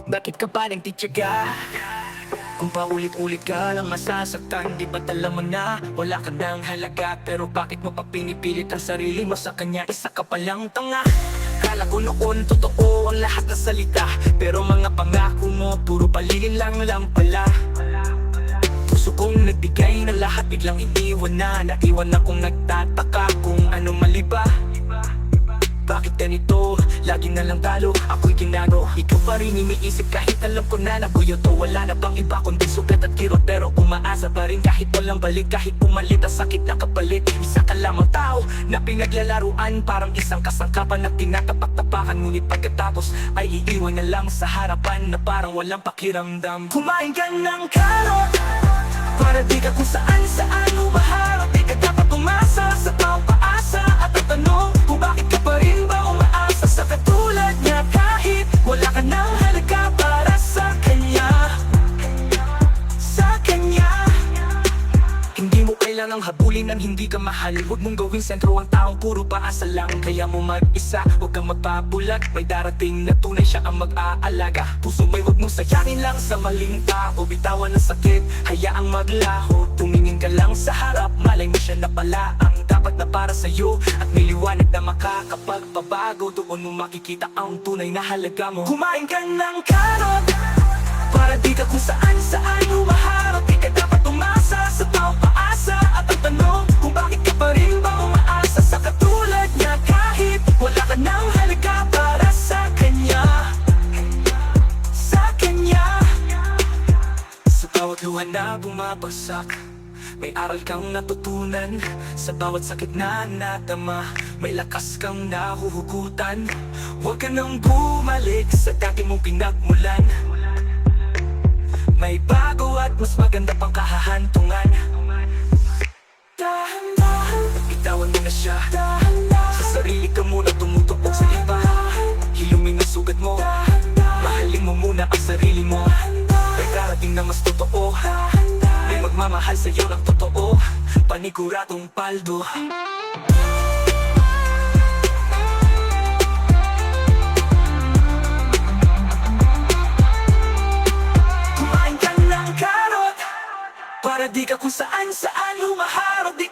Bakit ka pa nagtitiyaga? Kung paulit-ulit ka lang masasaktan, di ba't alam mo na wala ka ng halaga? Pero bakit mo pa pinipilit ang sarili mo sa kanya? Isa ka palang tanga. Kala ko noon totoo ang lahat ng salita, pero mga pangako mo puro palilin lang pala. Puso kong nagbigay na lahat, biglang iniwan na. Naiwan akong nagtataka kung ano mali ba. Bakit ganito? Lagi na lang talo, ako'y ginago. Ikaw pa rin iniisip kahit alam ko na nabuyo to. Wala na bang iba kundi sugat at kirot, pero umaasa pa rin kahit walang balik. Kahit pumalit ang sakit na kapalit, isa ka lamang tao na pinaglalaruan. Parang isang kasangkapan na tinatapak-tapakan, ngunit pagkatapos ay iiwan na lang sa harapan na parang walang pakiramdam. Kumain ka ng karot para di ka kung saan-saan humaharap. Di ka dapat umasa sa taong paasa at ang tanong kung bakit ka pa rin ba umaasa sa katulad niya. Kahit wala ka ng halaga para sa kanya, sa kanya. Hindi mo kailangang habulin ang hindi ka mahal. Huwag mong gawing sentro ang taong puro paasa lang. Kaya mo mag-isa, huwag kang magpabulag. May darating na tunay siya ang mag-aalaga. Puso may huwag mong sayangin lang sa maling tao. Bitawan ng sakit, hayaang maglaho. Tumingin ka lang sa harap, malay mo siya na pala ang dapat na para sa'yo. At may liwanag na makakapagpabago. Doon mo makikita ang tunay na halaga mo. Kumain ka ng karot para di ka kung saan-saan humaharap. Di ka dapat umasa sa taong paasa at ang tanong kung bakit ka pa rin ba umaasa sa katulad niya. Kahit wala ka ng halaga para sa kanya, sa kanya. Sa bawat luha na bumabagsak, may aral kang natutunan. Sa bawat sakit na nadama, may lakas kang nahuhugutan. Huwag ka nang bumalik sa dati mong pinagmulan. May bago at mas maganda pang kahahantungan. Dahan-dahan, bitawan mo na siya. Dahan-dahan, sa sarili ka muna tumutupok sa iba. Hilumin ang sugat mo. Mahalin mo muna ang sarili mo. May darating na mas totoo. May magmamahal sa'yo ng totoo. Paniguradong paldo. Para di ka kung saan-saan humaharap. Di